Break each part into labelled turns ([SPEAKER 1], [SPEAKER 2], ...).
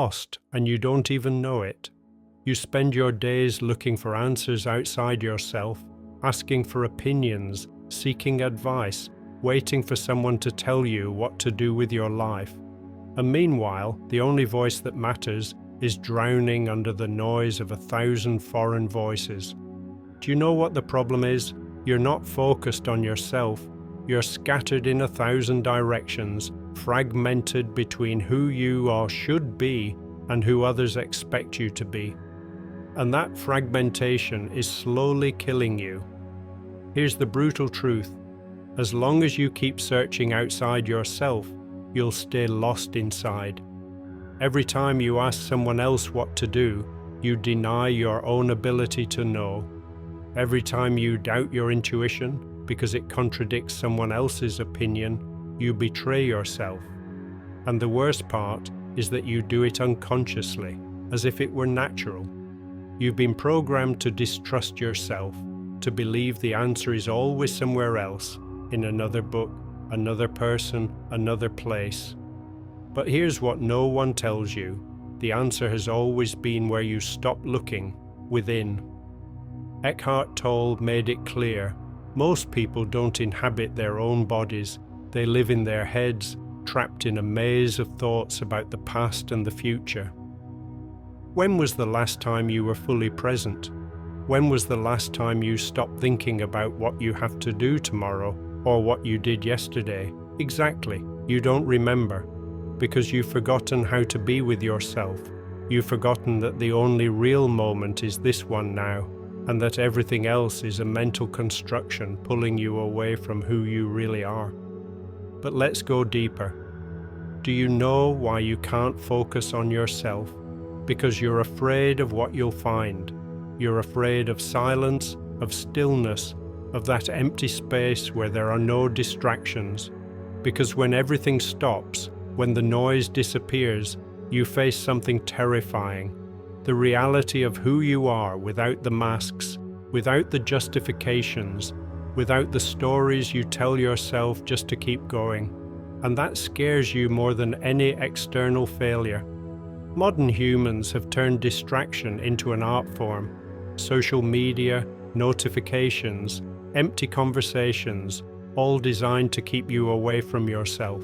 [SPEAKER 1] lost and you don't even know it. You spend your days looking for answers outside yourself, asking for opinions, seeking advice, waiting for someone to tell you what to do with your life. And meanwhile, the only voice that matters is drowning under the noise of 1,000 foreign voices. Do you know what the problem is? You're not focused on yourself. You're scattered in 1,000 directions, fragmented between who you or should be and who others expect you to be. And that fragmentation is slowly killing you. Here's the brutal truth. As long as you keep searching outside yourself, you'll stay lost inside. Every time you ask someone else what to do, you deny your own ability to know. Every time you doubt your intuition because it contradicts someone else's opinion, you betray yourself. And the worst part is that you do it unconsciously, as if it were natural. You've been programmed to distrust yourself, to believe the answer is always somewhere else, in another book, another person, another place. But here's what no one tells you. The answer has always been where you stop looking, within. Eckhart Tolle made it clear. Most people don't inhabit their own bodies. They live in their heads, trapped in a maze of thoughts about the past and the future. When was the last time you were fully present? When was the last time you stopped thinking about what you have to do tomorrow or what you did yesterday? Exactly, you don't remember, because you've forgotten how to be with yourself. You've forgotten that the only real moment is this one now, and that everything else is a mental construction pulling you away from who you really are. But let's go deeper. Do you know why you can't focus on yourself? Because you're afraid of what you'll find. You're afraid of silence, of stillness, of that empty space where there are no distractions. Because when everything stops, when the noise disappears, you face something terrifying. The reality of who you are without the masks, without the justifications, without the stories you tell yourself just to keep going. And that scares you more than any external failure. Modern humans have turned distraction into an art form. Social media, notifications, empty conversations, all designed to keep you away from yourself.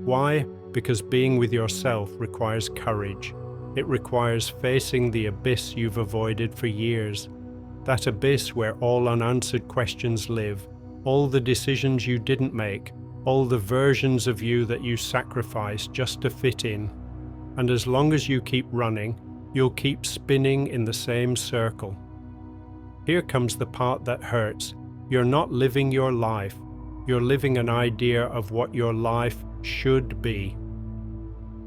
[SPEAKER 1] Why? Because being with yourself requires courage. It requires facing the abyss you've avoided for years. That abyss where all unanswered questions live, all the decisions you didn't make, all the versions of you that you sacrificed just to fit in. And as long as you keep running, you'll keep spinning in the same circle. Here comes the part that hurts. You're not living your life. You're living an idea of what your life should be.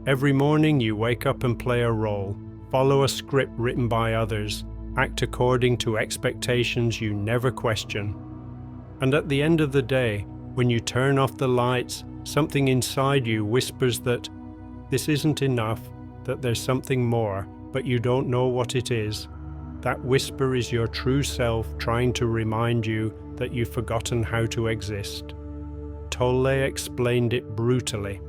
[SPEAKER 1] Every morning you wake up and play a role, follow a script written by others, act according to expectations you never question. And at the end of the day, when you turn off the lights, something inside you whispers that this isn't enough, that there's something more, but you don't know what it is. That whisper is your true self trying to remind you that you've forgotten how to exist. Tolle explained it brutally.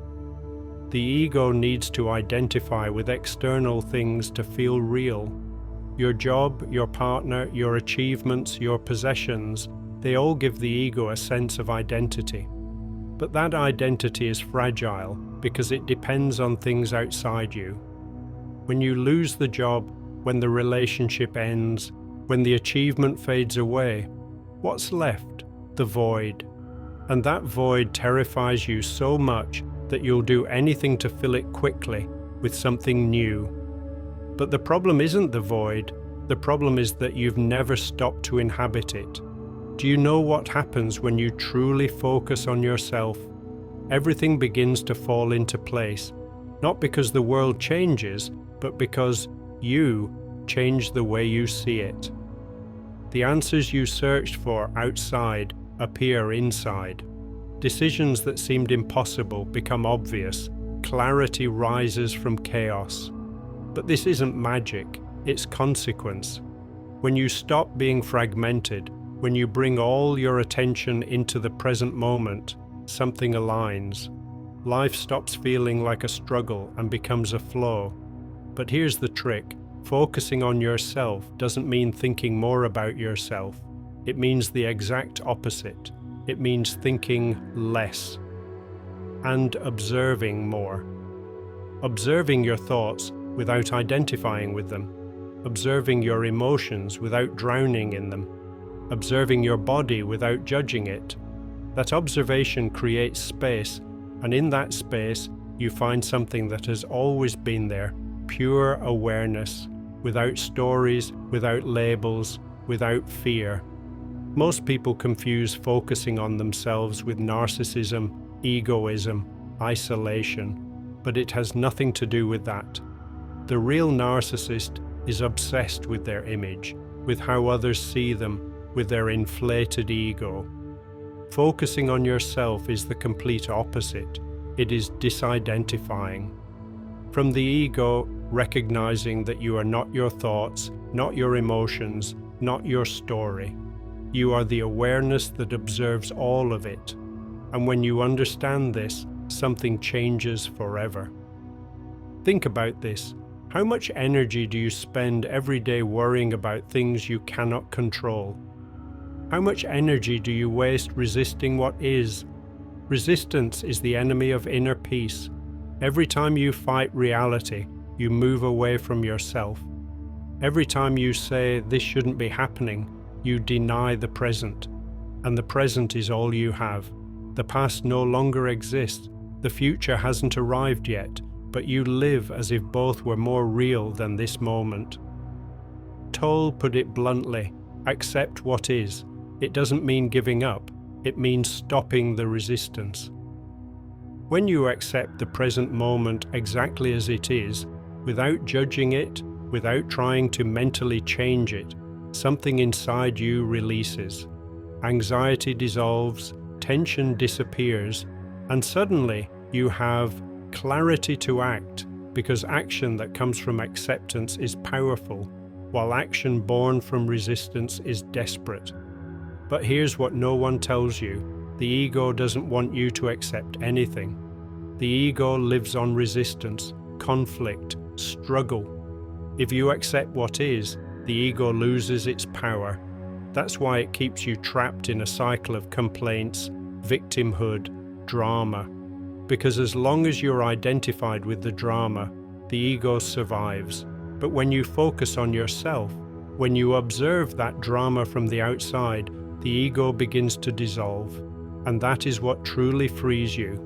[SPEAKER 1] The ego needs to identify with external things to feel real. Your job, your partner, your achievements, your possessions, they all give the ego a sense of identity. But that identity is fragile because it depends on things outside you. When you lose the job, when the relationship ends, when the achievement fades away, what's left? The void. And that void terrifies you so much that you'll do anything to fill it quickly with something new. But the problem isn't the void. The problem is that you've never stopped to inhabit it. Do you know what happens when you truly focus on yourself? Everything begins to fall into place, not because the world changes, but because you change the way you see it. The answers you searched for outside appear inside. Decisions that seemed impossible become obvious. Clarity rises from chaos. But this isn't magic, it's consequence. When you stop being fragmented, when you bring all your attention into the present moment, something aligns. Life stops feeling like a struggle and becomes a flow. But here's the trick. Focusing on yourself doesn't mean thinking more about yourself. It means the exact opposite. It means thinking less and observing more. Observing your thoughts without identifying with them. Observing your emotions without drowning in them. Observing your body without judging it. That observation creates space, and in that space, you find something that has always been there, pure awareness, without stories, without labels, without fear. Most people confuse focusing on themselves with narcissism, egoism, isolation, but it has nothing to do with that. The real narcissist is obsessed with their image, with how others see them, with their inflated ego. Focusing on yourself is the complete opposite. It is disidentifying. From the ego, recognizing that you are not your thoughts, not your emotions, not your story. You are the awareness that observes all of it. And when you understand this, something changes forever. Think about this. How much energy do you spend every day worrying about things you cannot control? How much energy do you waste resisting what is? Resistance is the enemy of inner peace. Every time you fight reality, you move away from yourself. Every time you say, "This shouldn't be happening," you deny the present. And the present is all you have. The past no longer exists. The future hasn't arrived yet, but you live as if both were more real than this moment. Tolle put it bluntly, accept what is. It doesn't mean giving up. It means stopping the resistance. When you accept the present moment exactly as it is, without judging it, without trying to mentally change it, something inside you releases. Anxiety dissolves, tension disappears, and suddenly you have clarity to act, because action that comes from acceptance is powerful, while action born from resistance is desperate. But here's what no one tells you. The ego doesn't want you to accept anything. The ego lives on resistance, conflict, struggle. If you accept what is, the ego loses its power. That's why it keeps you trapped in a cycle of complaints, victimhood, drama. Because as long as you're identified with the drama, the ego survives. But when you focus on yourself, when you observe that drama from the outside, the ego begins to dissolve, and that is what truly frees you.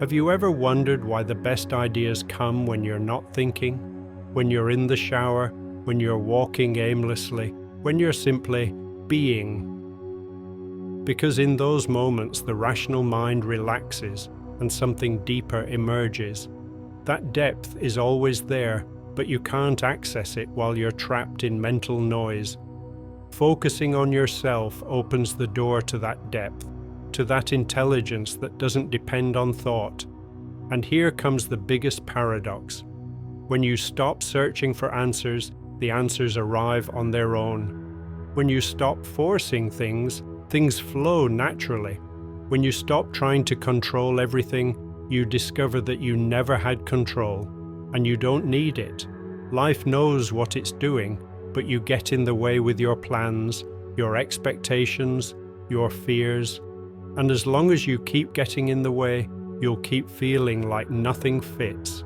[SPEAKER 1] Have you ever wondered why the best ideas come when you're not thinking? When you're in the shower, when you're walking aimlessly, when you're simply being? Because in those moments the rational mind relaxes and something deeper emerges. That depth is always there, but you can't access it while you're trapped in mental noise. Focusing on yourself opens the door to that depth, to that intelligence that doesn't depend on thought. And here comes the biggest paradox. When you stop searching for answers, the answers arrive on their own. When you stop forcing things, things flow naturally. When you stop trying to control everything, you discover that you never had control, and you don't need it. Life knows what it's doing, but you get in the way with your plans, your expectations, your fears, and as long as you keep getting in the way, you'll keep feeling like nothing fits.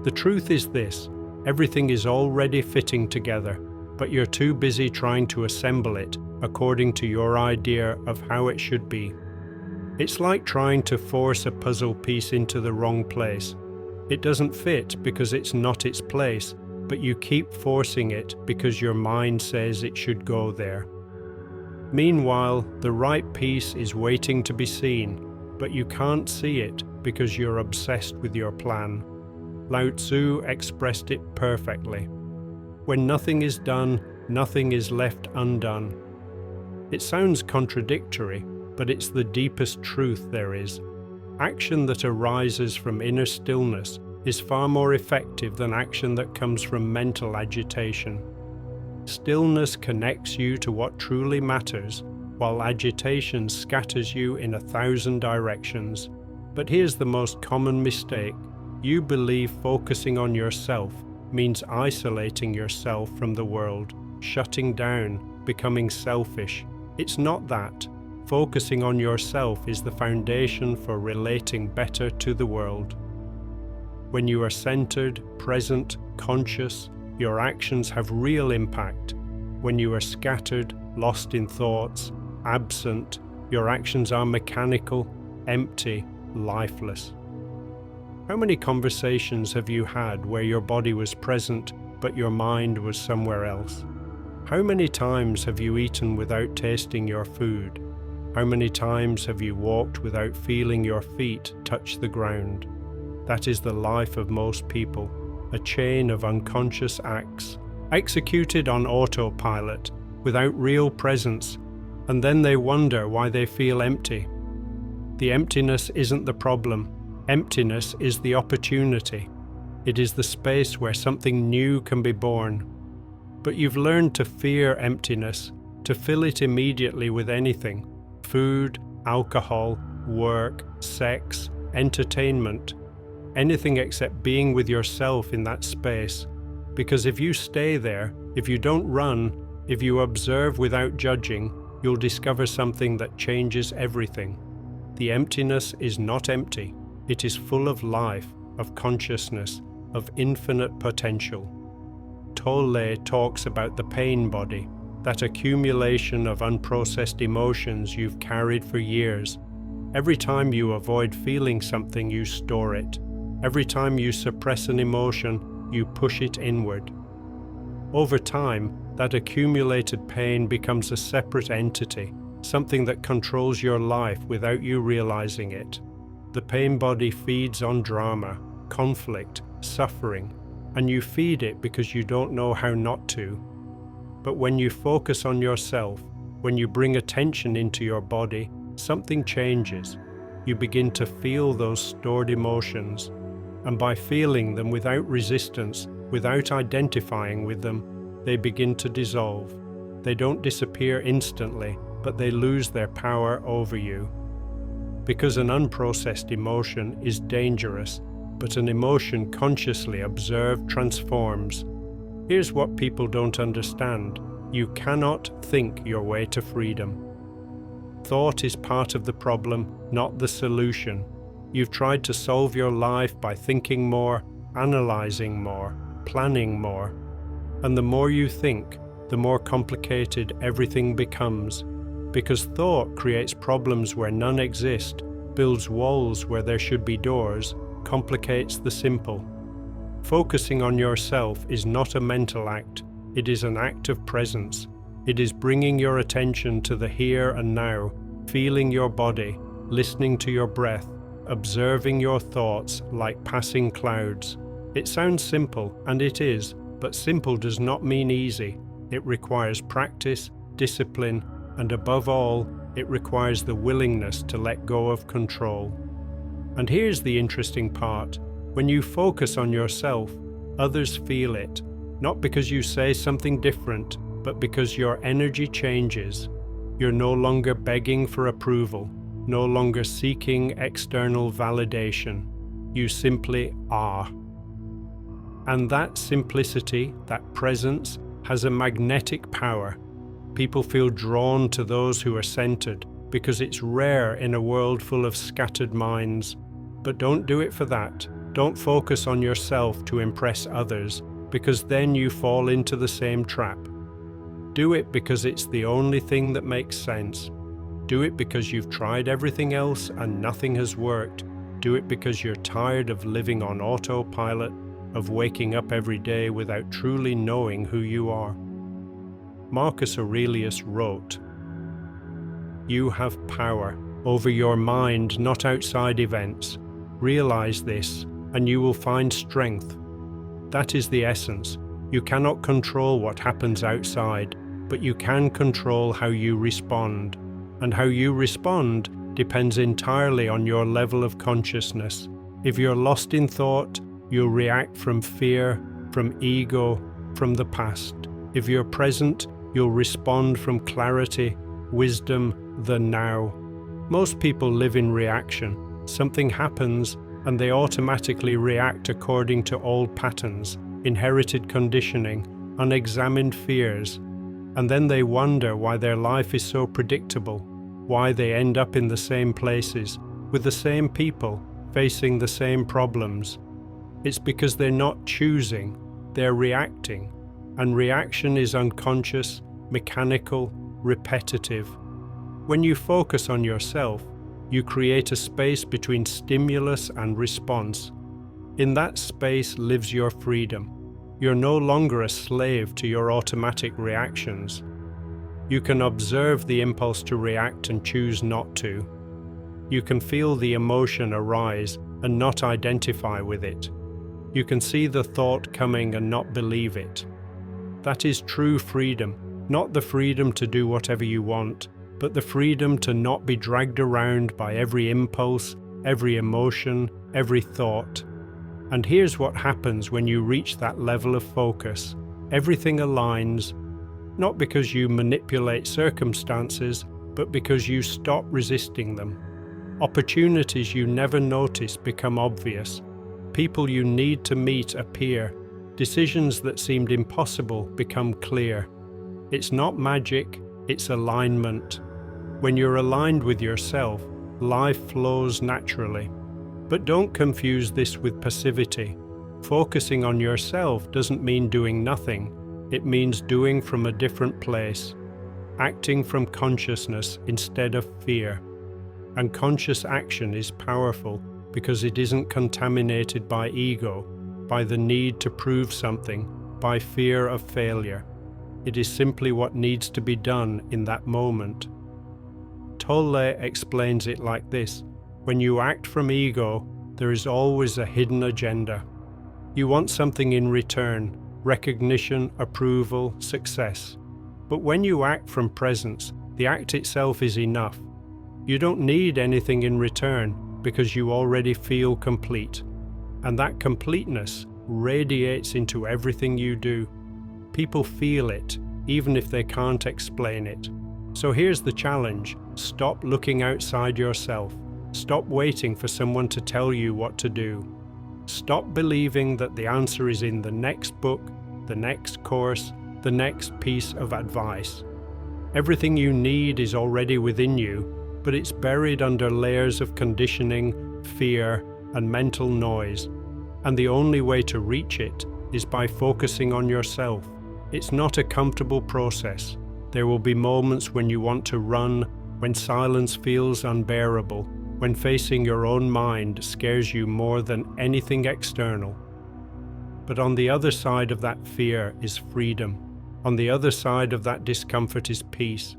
[SPEAKER 1] The truth is this: everything is already fitting together, but you're too busy trying to assemble it according to your idea of how it should be. It's like trying to force a puzzle piece into the wrong place. It doesn't fit because it's not its place, but you keep forcing it because your mind says it should go there. Meanwhile, the right piece is waiting to be seen, but you can't see it because you're obsessed with your plan. Lao Tzu expressed it perfectly. When nothing is done, nothing is left undone. It sounds contradictory, but it's the deepest truth there is. Action that arises from inner stillness is far more effective than action that comes from mental agitation. Stillness connects you to what truly matters, while agitation scatters you in 1,000 directions. But here's the most common mistake. You believe focusing on yourself means isolating yourself from the world, shutting down, becoming selfish. It's not that. Focusing on yourself is the foundation for relating better to the world. When you are centered, present, conscious, your actions have real impact. When you are scattered, lost in thoughts, absent, your actions are mechanical, empty, lifeless. How many conversations have you had where your body was present, but your mind was somewhere else? How many times have you eaten without tasting your food? How many times have you walked without feeling your feet touch the ground? That is the life of most people, a chain of unconscious acts, executed on autopilot, without real presence, and then they wonder why they feel empty. The emptiness isn't the problem. Emptiness is the opportunity. It is the space where something new can be born. But you've learned to fear emptiness, to fill it immediately with anything: food, alcohol, work, sex, entertainment, anything except being with yourself in that space. Because if you stay there, if you don't run, if you observe without judging, you'll discover something that changes everything. The emptiness is not empty. It is full of life, of consciousness, of infinite potential. Tolle talks about the pain body, that accumulation of unprocessed emotions you've carried for years. Every time you avoid feeling something, you store it. Every time you suppress an emotion, you push it inward. Over time, that accumulated pain becomes a separate entity, something that controls your life without you realizing it. The pain body feeds on drama, conflict, suffering, and you feed it because you don't know how not to. But when you focus on yourself, when you bring attention into your body, something changes. You begin to feel those stored emotions, and by feeling them without resistance, without identifying with them, they begin to dissolve. They don't disappear instantly, but they lose their power over you. Because an unprocessed emotion is dangerous, but an emotion consciously observed transforms. Here's what people don't understand. You cannot think your way to freedom. Thought is part of the problem, not the solution. You've tried to solve your life by thinking more, analyzing more, planning more. And the more you think, the more complicated everything becomes. Because thought creates problems where none exist, builds walls where there should be doors, complicates the simple. Focusing on yourself is not a mental act, it is an act of presence. It is bringing your attention to the here and now, feeling your body, listening to your breath, observing your thoughts like passing clouds. It sounds simple, and it is, but simple does not mean easy. It requires practice, discipline, and above all, it requires the willingness to let go of control. And here's the interesting part. When you focus on yourself, others feel it, not because you say something different, but because your energy changes. You're no longer begging for approval, no longer seeking external validation. You simply are. And that simplicity, that presence, has a magnetic power. People feel drawn to those who are centered because it's rare in a world full of scattered minds. But don't do it for that. Don't focus on yourself to impress others, because then you fall into the same trap. Do it because it's the only thing that makes sense. Do it because you've tried everything else and nothing has worked. Do it because you're tired of living on autopilot, of waking up every day without truly knowing who you are. Marcus Aurelius wrote, "You have power over your mind, not outside events. Realize this, and you will find strength." That is the essence. You cannot control what happens outside, but you can control how you respond. And how you respond depends entirely on your level of consciousness. If you're lost in thought, you'll react from fear, from ego, from the past. If you're present, you'll respond from clarity, wisdom, the now. Most people live in reaction. Something happens, and they automatically react according to old patterns. inherited conditioning, unexamined fears, and then they wonder why their life is so predictable, why they end up in the same places, with the same people, facing the same problems. It's because they're not choosing, they're reacting, and reaction is unconscious, mechanical, repetitive. When you focus on yourself, you create a space between stimulus and response. In that space lives your freedom. You're no longer a slave to your automatic reactions. You can observe the impulse to react and choose not to. You can feel the emotion arise and not identify with it. You can see the thought coming and not believe it. That is true freedom, not the freedom to do whatever you want, but the freedom to not be dragged around by every impulse, every emotion, every thought. And here's what happens when you reach that level of focus. Everything aligns, not because you manipulate circumstances, but because you stop resisting them. Opportunities you never noticed become obvious. People you need to meet appear. Decisions that seemed impossible become clear. It's not magic, it's alignment. When you're aligned with yourself, life flows naturally. But don't confuse this with passivity. Focusing on yourself doesn't mean doing nothing. It means doing from a different place, acting from consciousness instead of fear. And conscious action is powerful because it isn't contaminated by ego, by the need to prove something, by fear of failure. It is simply what needs to be done in that moment. Tolle explains it like this: when you act from ego, there is always a hidden agenda. You want something in return, recognition, approval, success. But when you act from presence, the act itself is enough. You don't need anything in return because you already feel complete. And that completeness radiates into everything you do. People feel it, even if they can't explain it. So here's the challenge: stop looking outside yourself. Stop waiting for someone to tell you what to do. Stop believing that the answer is in the next book, the next course, the next piece of advice. Everything you need is already within you, but it's buried under layers of conditioning, fear, and mental noise. And the only way to reach it is by focusing on yourself. It's not a comfortable process. There will be moments when you want to run, when silence feels unbearable, when facing your own mind scares you more than anything external. But on the other side of that fear is freedom. On the other side of that discomfort is peace.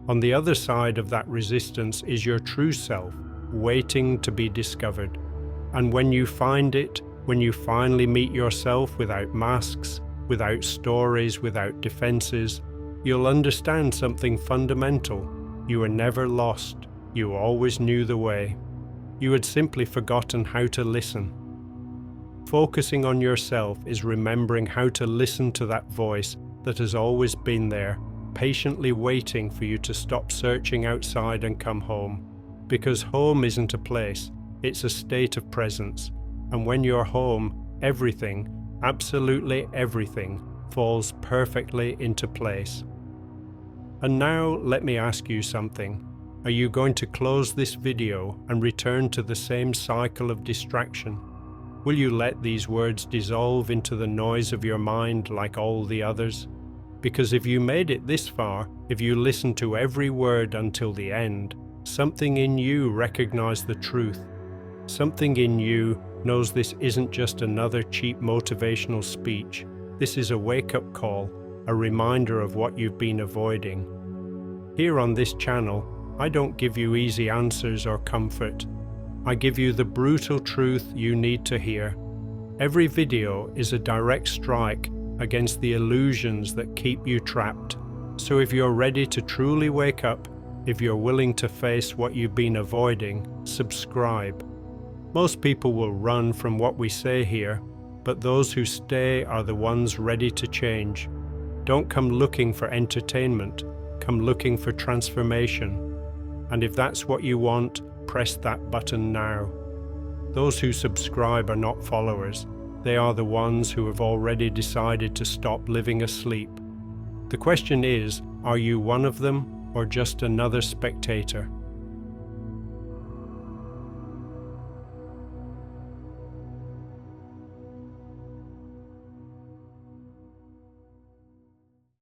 [SPEAKER 1] On the other side of that resistance is your true self, waiting to be discovered. And when you find it, when you finally meet yourself without masks, without stories, without defenses, you'll understand something fundamental. You were never lost. You always knew the way. You had simply forgotten how to listen. Focusing on yourself is remembering how to listen to that voice that has always been there, patiently waiting for you to stop searching outside and come home. Because home isn't a place, it's a state of presence. And when you're home, everything, absolutely everything, falls perfectly into place. And now let me ask you something. Are you going to close this video and return to the same cycle of distraction? Will you let these words dissolve into the noise of your mind like all the others? Because if you made it this far, if you listened to every word until the end, something in you recognized the truth. Something in you knows this isn't just another cheap motivational speech. This is a wake-up call, a reminder of what you've been avoiding. Here on this channel, I don't give you easy answers or comfort. I give you the brutal truth you need to hear. Every video is a direct strike against the illusions that keep you trapped. So if you're ready to truly wake up, if you're willing to face what you've been avoiding, subscribe. Most people will run from what we say here, but those who stay are the ones ready to change. Don't come looking for entertainment, come looking for transformation. And if that's what you want, press that button now. Those who subscribe are not followers. They are the ones who have already decided to stop living asleep. The question is, are you one of them or just another spectator?